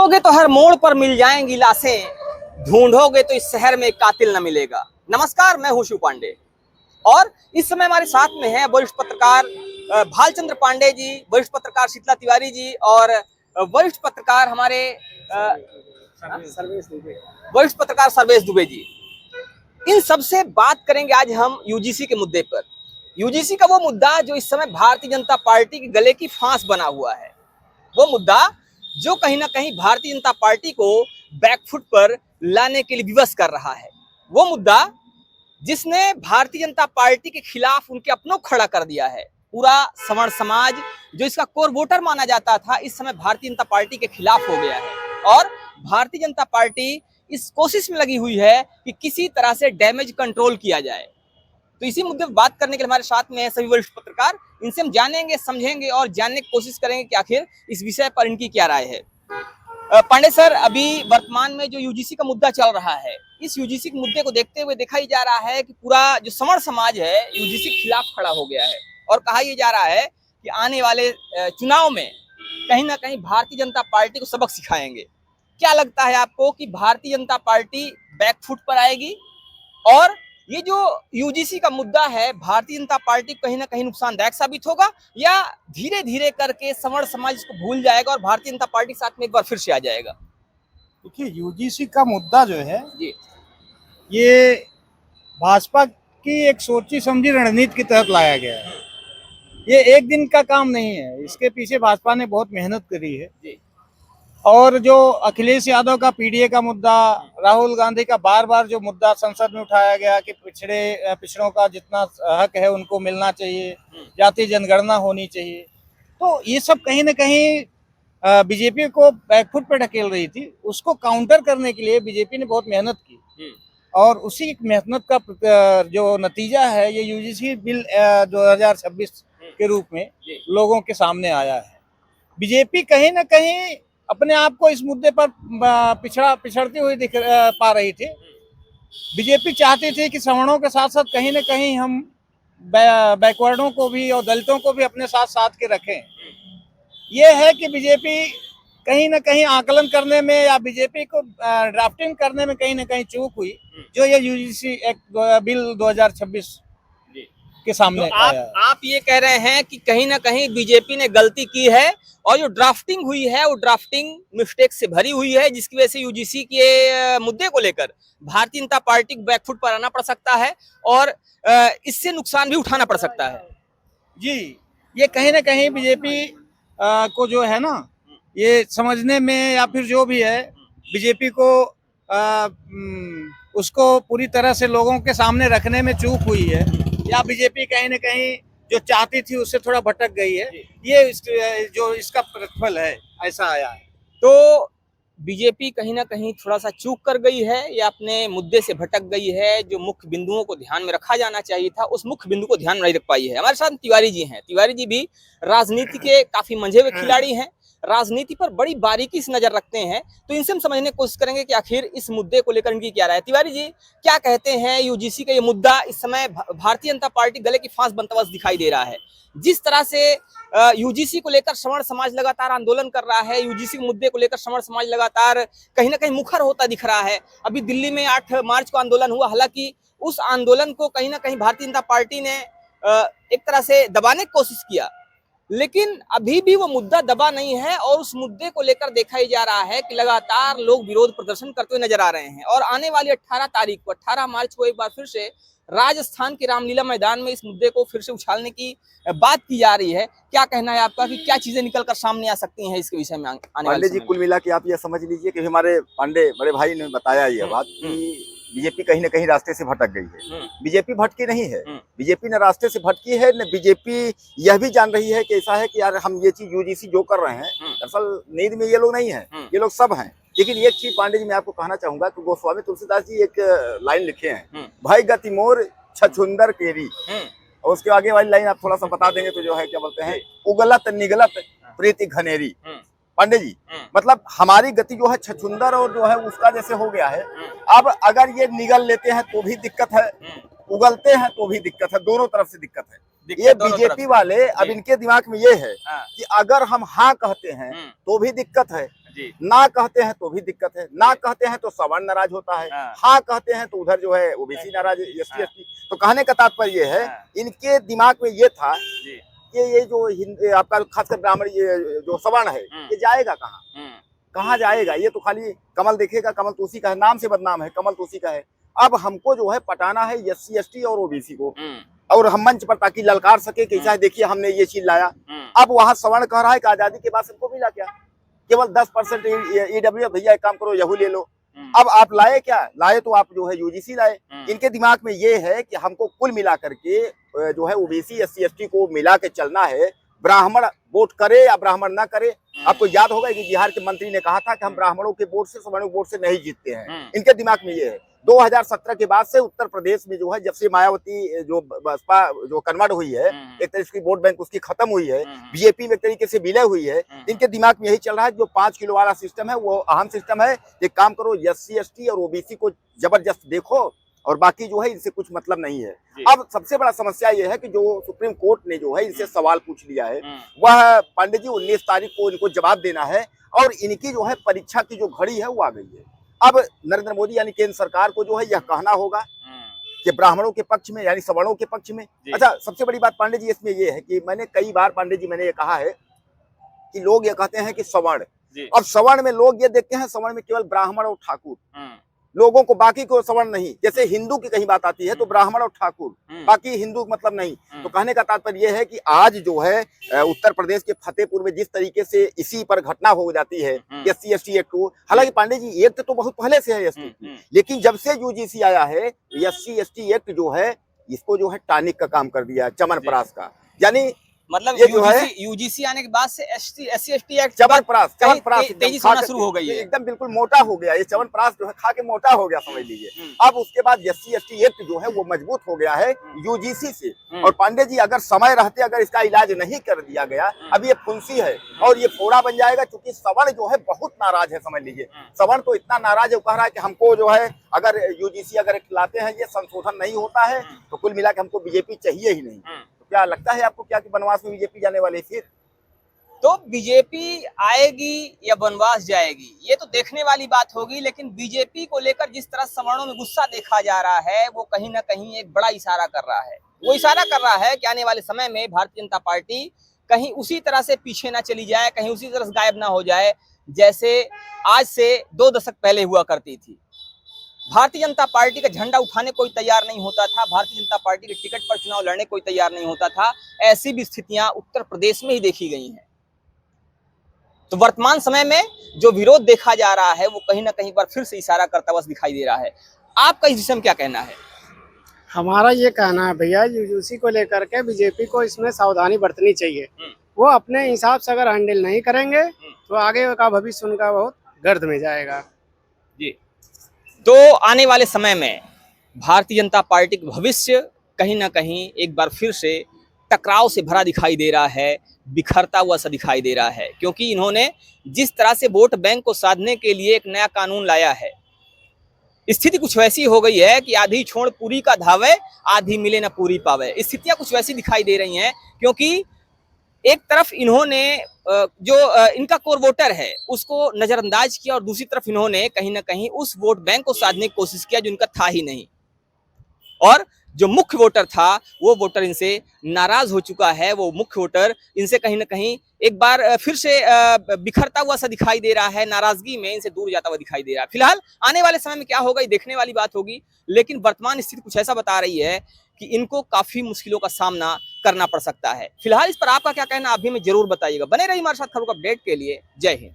ढूंढोगे तो हर मोड़ पर मिल जाएंगी लाशें, ढूंढोगे तो इस शहर में कातिल न मिलेगा। नमस्कार, मैं हूं शिव पांडे और इस समय हमारे साथ में है वरिष्ठ पत्रकार भालचंद्र पांडे जी, वरिष्ठ पत्रकार शीतला तिवारी जी और वरिष्ठ पत्रकार हमारे वरिष्ठ पत्रकार सर्वेश दुबे जी। इन सबसे बात करेंगे आज हम यूजीसी के मुद्दे पर। यूजीसी का वो मुद्दा जो इस समय भारतीय जनता पार्टी के गले की फांस बना हुआ है, वो मुद्दा जो कहीं ना कहीं भारतीय जनता पार्टी को बैकफुट पर लाने के लिए विवश कर रहा है, वो मुद्दा जिसने भारतीय जनता पार्टी के खिलाफ उनके अपनों को खड़ा कर दिया है। पूरा सवर्ण समाज जो इसका कोर वोटर माना जाता था, इस समय भारतीय जनता पार्टी के खिलाफ हो गया है और भारतीय जनता पार्टी इस कोशिश में लगी हुई है कि किसी तरह से डैमेज कंट्रोल किया जाए। तो इसी मुद्दे पर बात करने के लिए हमारे साथ में है सभी वरिष्ठ पत्रकार। इनसे हम जानेंगे, समझेंगे और जानने की कोशिश करेंगे कि आखिर इस विषय पर इनकी क्या राय है। पांडे सर, अभी वर्तमान में जो यूजीसी का मुद्दा चल रहा है, इस यूजीसी के मुद्दे को देखते हुए देखा ही जा रहा है कि पूरा जो सवर्ण समाज है यूजीसी के खिलाफ खड़ा हो गया है और कहा यह जा रहा है कि आने वाले चुनाव में कहीं ना कहीं भारतीय जनता पार्टी को सबक सिखाएंगे। क्या लगता है आपको कि भारतीय जनता पार्टी बैकफुट पर आएगी और ये जो यूजीसी का मुद्दा है भारतीय जनता पार्टी कहीं ना कहीं नुकसानदायक साबित होगा, या धीरे धीरे करके सवर्ण समाज इसको भूल जाएगा और भारतीय जनता पार्टी साथ में एक बार फिर से आ जाएगा? देखिए, यूजीसी का मुद्दा जो है जी, ये भाजपा की एक सोची समझी रणनीति के तहत लाया गया है। ये एक दिन का काम नहीं है, इसके पीछे भाजपा ने बहुत मेहनत करी है। जी, और जो अखिलेश यादव का पीडीए का मुद्दा, राहुल गांधी का बार बार जो मुद्दा संसद में उठाया गया कि पिछड़ों का जितना हक है उनको मिलना चाहिए, जाति जनगणना होनी चाहिए, तो ये सब कहीं ना कहीं बीजेपी को बैकफुट पे ढकेल रही थी। उसको काउंटर करने के लिए बीजेपी ने बहुत मेहनत की और उसी मेहनत का जो नतीजा है ये यूजीसी बिल 2026 के रूप में लोगों के सामने आया है। बीजेपी कहीं ना कहीं अपने आप को इस मुद्दे पर पिछड़ती हुई दिख पा रही थी। बीजेपी चाहती थी कि सवर्णों के साथ साथ कहीं ना कहीं हम बैकवर्डों को भी और दलितों को भी अपने साथ साथ के रखें। ये है कि बीजेपी कहीं ना कहीं आकलन करने में या बीजेपी को ड्राफ्टिंग करने में कहीं ना कहीं चूक हुई, जो ये यूजीसी एक्ट बिल 2026 के सामने तो आप ये कह रहे हैं कि कहीं ना कहीं बीजेपी ने गलती की है और जो ड्राफ्टिंग हुई है वो ड्राफ्टिंग मिस्टेक से भरी हुई है, जिसकी वजह से यूजीसी के मुद्दे को लेकर भारतीय जनता पार्टी को बैकफुट पर आना पड़ सकता है और इससे नुकसान भी उठाना पड़ सकता है। जी, ये कहीं ना कहीं बीजेपी को जो है ना, ये समझने में या फिर जो भी है, बीजेपी को उसको पूरी तरह से लोगों के सामने रखने में चूक हुई है, या बीजेपी कहीं ना कहीं जो चाहती थी उससे थोड़ा भटक गई है। ये जो इसका प्रतिफल है, ऐसा आया है। तो बीजेपी कहीं ना कहीं थोड़ा सा चूक कर गई है या अपने मुद्दे से भटक गई है? जो मुख्य बिंदुओं को ध्यान में रखा जाना चाहिए था उस मुख्य बिंदु को ध्यान में नहीं रख पाई है। हमारे साथ तिवारी जी हैं। तिवारी जी भी राजनीति के काफी मंझे हुए खिलाड़ी हैं, राजनीति पर बड़ी बारीकी से नजर रखते हैं, तो इनसे हम समझने की कोशिश करेंगे कि आखिर इस मुद्दे को लेकर इनकी क्या राय है। तिवारी जी, क्या कहते हैं? यूजीसी का ये मुद्दा इस समय भारतीय जनता पार्टी गले की फांस बनता हुआ दिखाई दे रहा है। जिस तरह से यूजीसी को लेकर सवर्ण समाज लगातार आंदोलन कर रहा है, यूजीसी के मुद्दे को लेकर सवर्ण समाज लगातार कहीं ना कहीं मुखर होता दिख रहा है। अभी दिल्ली में 8 मार्च को आंदोलन हुआ, हालांकि उस आंदोलन को कहीं ना कहीं भारतीय जनता पार्टी ने एक तरह से दबाने की कोशिश किया, लेकिन अभी भी वो मुद्दा दबा नहीं है और उस मुद्दे को लेकर देखा ही जा रहा है कि लगातार लोग विरोध प्रदर्शन करते हुए नजर आ रहे हैं। और आने वाली 18 तारीख को, 18 मार्च को एक बार फिर से राजस्थान के रामलीला मैदान में इस मुद्दे को फिर से उछालने की बात की जा रही है। क्या कहना है आपका कि क्या चीजें निकलकर सामने आ सकती हैं इसके विषय में आने वाले जी? कुल मिला के आप ये समझ लीजिए कि हमारे पांडे बड़े भाई ने बताया ये बात कि बीजेपी कहीं ना कहीं रास्ते से भटक गई है। बीजेपी भटकी नहीं है, बीजेपी न रास्ते से भटकी है, न बीजेपी यह भी जान रही है कि ऐसा है कि यार हम ये चीज यूजीसी जो कर रहे हैं, दरअसल नींद में ये लोग नहीं है, ये लोग सब हैं। लेकिन एक चीज पांडे जी मैं आपको कहना चाहूंगा कि गोस्वामी तुलसीदास जी एक लाइन लिखे हैं, भाई गति मोर छछुंदर केरी, और उसके आगे वाली लाइन आप थोड़ा सा बता देंगे तो जो है क्या बोलते हैं, उगलत निगलत प्रीति घनेरी। पांडे जी, मतलब हमारी गति जो है छछुंदर और जो है उसका जैसे हो गया है। अब अगर ये निगल लेते हैं तो भी दिक्कत है, उगलते हैं तो भी दिक्कत है, दोनों तरफ से दिक्कत है। ये बीजेपी वाले अब इनके दिमाग में ये है कि अगर हम हाँ कहते हैं तो भी दिक्कत है, जी। ना कहते हैं तो भी दिक्कत है, ना कहते हैं तो सवर्ण नाराज होता है, हाँ। हाँ कहते हैं तो उधर जो है ओबीसी नाराज, एसटी हाँ। एसटी। तो कहने का तात्पर्य ये है, हाँ। इनके दिमाग में ये था जी। कि ये जो आपका खासकर ब्राह्मण, ये जो सवर्ण है, ये जाएगा कहाँ, कहाँ जाएगा, ये तो खाली कमल देखेगा, कमल तो उसी का है, नाम से बदनाम है, कमल तो उसी का है। अब हमको जो है पटाना है एससी एसटी और ओबीसी को, और हम मंच पर ताकि ललकार सके कि ऐसा देखिए हमने ये चीज लाया। अब वहां सवर्ण कह रहा है कि आजादी के बाद सबको मिला क्या, केवल 10% ईडब्ल्यू, भैया एक काम करो यहू ले लो। अब आप लाए क्या लाए, तो आप जो है यूजीसी लाए। इनके दिमाग में ये है कि हमको कुल मिला करके जो है ओबीसी एससी एसटी को मिला के चलना है, ब्राह्मण वोट करे या ब्राह्मण ना करे। आपको याद होगा कि बिहार के मंत्री ने कहा था कि हम ब्राह्मणों के वोट से, सवर्णों के वोट से नहीं जीतते हैं। इनके दिमाग में ये है। 2017 के बाद से उत्तर प्रदेश में जो है, जब से मायावती जो बसपा जो कन्वर्ट हुई है, एक तरीके की वोट बैंक उसकी खत्म हुई है, बीजेपी में एक तरीके से विलय हुई है, इनके दिमाग में यही चल रहा है। जो 5 किलो वाला सिस्टम है वो अहम सिस्टम है। एक काम करो, एससी एसटी और ओबीसी को जबरदस्त देखो, और बाकी जो है इनसे कुछ मतलब नहीं है। अब सबसे बड़ा समस्या ये है कि जो सुप्रीम कोर्ट ने जो है इनसे सवाल पूछ लिया है, वह पांडे जी 19 तारीख को इनको जवाब देना है, और इनकी जो है परीक्षा की जो घड़ी है वो आ गई है। अब नरेंद्र मोदी यानी केंद्र सरकार को जो है यह कहना होगा कि ब्राह्मणों के पक्ष में यानी सवर्णों के पक्ष में। अच्छा, सबसे बड़ी बात पांडे जी इसमें ये है कि मैंने कई बार पांडे जी मैंने ये कहा है कि लोग ये कहते हैं कि सवर्ण, अब सवर्ण में लोग ये देखते हैं सवर्ण में केवल ब्राह्मण और ठाकुर, लोगों को बाकी को सवर्ण नहीं। जैसे हिंदू की कहीं बात आती है तो ब्राह्मण और ठाकुर, बाकी हिंदू मतलब नहीं। तो कहने का तात्पर्य यह है कि आज जो है उत्तर प्रदेश के फतेहपुर में जिस तरीके से इसी पर घटना हो जाती है एससी एसटी एक्ट को, हालांकि पांडे जी एक्ट तो बहुत पहले से है एसटी की, लेकिन जब से यूजीसी आया है एससी एसटी एक्ट जो है इसको जो है टानिक का काम कर दिया है, चमनप्राश का। यानी मतलब ये जो है यूजीसी आने के बाद से एससी एसटी एक्ट चवनप्राश तेजी से होना शुरू हो गई है, एकदम बिल्कुल मोटा हो गया। ये चवनप्राश जो है खा के मोटा हो गया, समझ लीजिए। अब उसके बाद एससी एसटी एक्ट जो है वो मजबूत हो गया है यूजीसी से। और पांडे जी अगर समय रहते अगर इसका इलाज नहीं कर दिया गया, अब ये फुंसी है और ये फोड़ा बन जाएगा, क्योंकि सवर्ण जो है बहुत नाराज है, समझ लीजिए। सवर्ण तो इतना नाराज है, वो कह रहा है कि हमको जो है अगर यूजीसी अगर लाते हैं ये संशोधन नहीं होता है तो कुल मिला के हमको बीजेपी चाहिए ही नहीं। क्या लगता है आपको क्या कि वनवास में बीजेपी जाने वाली फिर? तो बीजेपी आएगी या वनवास जाएगी ये तो देखने वाली बात होगी, लेकिन बीजेपी को लेकर जिस तरह सवर्णों में गुस्सा देखा जा रहा है वो कहीं ना कहीं एक बड़ा इशारा कर रहा है। वो इशारा कर रहा है कि आने वाले समय में भारतीय जनता पार्टी कहीं उसी तरह से पीछे ना चली जाए, कहीं उसी तरह से गायब ना हो जाए जैसे आज से 2 दशक पहले हुआ करती थी। भारतीय जनता पार्टी का झंडा उठाने कोई तैयार नहीं होता था, भारतीय जनता पार्टी के टिकट पर चुनाव लड़ने कोई तैयार नहीं होता था। ऐसी भी स्थितियां उत्तर प्रदेश में ही देखी गई हैं। तो वर्तमान समय में जो विरोध देखा जा रहा है वो कहीं ना कहीं पर फिर से इशारा करता हुआ दिखाई दे रहा है। आपका इस विषय में क्या कहना है? हमारा ये कहना है भैया, यूजीसी को लेकर के बीजेपी को इसमें सावधानी बरतनी चाहिए। वो अपने हिसाब से अगर हैंडल नहीं करेंगे तो आगे का भविष्य उनका बहुत गर्द में जाएगा। जी, तो आने वाले समय में भारतीय जनता पार्टी का भविष्य कहीं ना कहीं एक बार फिर से टकराव से भरा दिखाई दे रहा है, बिखरता हुआ सा दिखाई दे रहा है, क्योंकि इन्होंने जिस तरह से वोट बैंक को साधने के लिए एक नया कानून लाया है, स्थिति कुछ वैसी हो गई है कि आधी छोड़ पूरी का धावे, आधी मिले ना पूरी पावे। स्थितियां कुछ वैसी दिखाई दे रही हैं, क्योंकि एक तरफ इन्होंने जो इनका कोर वोटर है उसको नजरअंदाज किया और दूसरी तरफ इन्होंने कहीं ना कहीं उस वोट बैंक को साधने की कोशिश किया जो इनका था ही नहीं, और जो मुख्य वोटर था वो वोटर इनसे नाराज हो चुका है। वो मुख्य वोटर इनसे कहीं ना कहीं एक बार फिर से बिखरता हुआ सा दिखाई दे रहा है, नाराजगी में इनसे दूर जाता हुआ दिखाई दे रहा है। फिलहाल आने वाले समय में क्या होगा ये देखने वाली बात होगी, लेकिन वर्तमान स्थिति कुछ ऐसा बता रही है कि इनको काफी मुश्किलों का सामना करना पड़ सकता है। फिलहाल इस पर आपका क्या कहना आप भी हमें जरूर बताइएगा। बने रहिए हमारे साथ खबरों का अपडेट के लिए। जय हिंद।